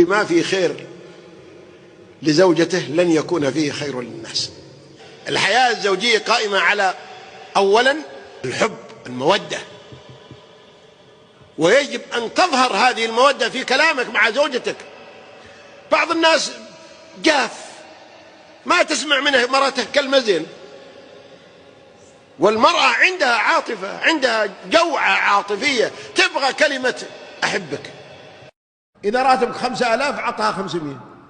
اللي ما فيه خير لزوجته لن يكون فيه خير للناس. الحياة الزوجية قائمة على أولا الحب، المودة، ويجب أن تظهر هذه المودة في كلامك مع زوجتك. بعض الناس جاف، ما تسمع منه مرته كلمة زين. والمرأة عندها عاطفة، عندها جوعة عاطفية، تبغى كلمة أحبك. إذا راتبك 5000 عطها 500،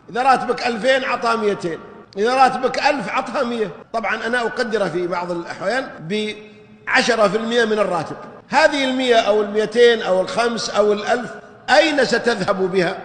إذا راتبك 2000 عطها 200، إذا راتبك 1000 عطها 100. طبعا أنا أقدر في بعض الأحيان ب10% من الراتب. هذه 100 أو 200 أو 5 أو 1000 أين ستذهب بها؟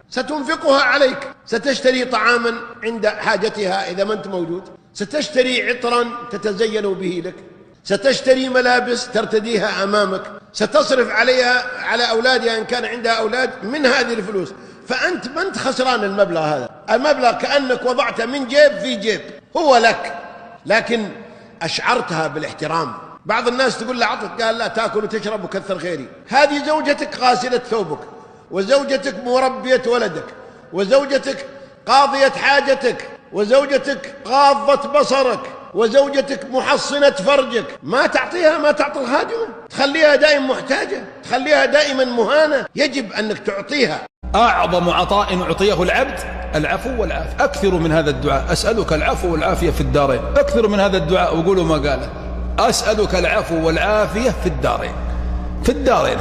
ستنفقها عليك، ستشتري طعاما عند حاجتها إذا ما أنت موجود، ستشتري عطرا تتزين به لك، ستشتري ملابس ترتديها أمامك، ستصرف عليها على أولادها إن كان عندها أولاد من هذه الفلوس. فأنت ما أنت خسران المبلغ هذا، المبلغ كأنك وضعته من جيب في جيب، هو لك، لكن أشعرتها بالاحترام. بعض الناس تقول له عطك، قال لا، تأكل وتشرب وكثر خيري. هذه زوجتك غاسلة ثوبك، وزوجتك مربية ولدك، وزوجتك قاضية حاجتك، وزوجتك غاضة بصرك، وزوجتك محصنة فرجك. ما تعطيها، ما تعطي الخادمة، تخليها دائما محتاجة، تخليها دائما مهانة. يجب أنك تعطيها. أعظم عطاء أعطيه العبد العفو والعافية. أكثروا من هذا الدعاء، أسألك العفو والعافية في الدارين. أكثروا من هذا الدعاء وقولوا ما قاله، أسألك العفو والعافية في الدارين. في الدارين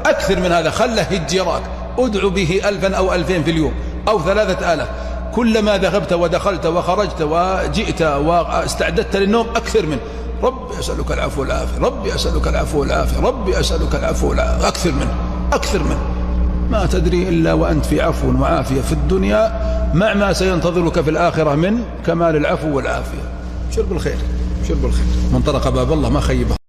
أكثر من هذا، خله يجيراك، ادعو به 1000 أو 2000 في اليوم أو 3000. كلما ذهبت ودخلت وخرجت وجئت واستعددت للنوم أكثر منه. ربي أسألك العفو والعافية، ربي أسألك العفو والعافية، ربي أسألك العفو والعافية. أكثر منه، أكثر منه. ما تدري إلا وأنت في عفو وعافية في الدنيا، مع ما سينتظرك في الآخرة من كمال العفو والعافية. شرب الخير، شرب الخير. من طرق باب الله ما خيبه.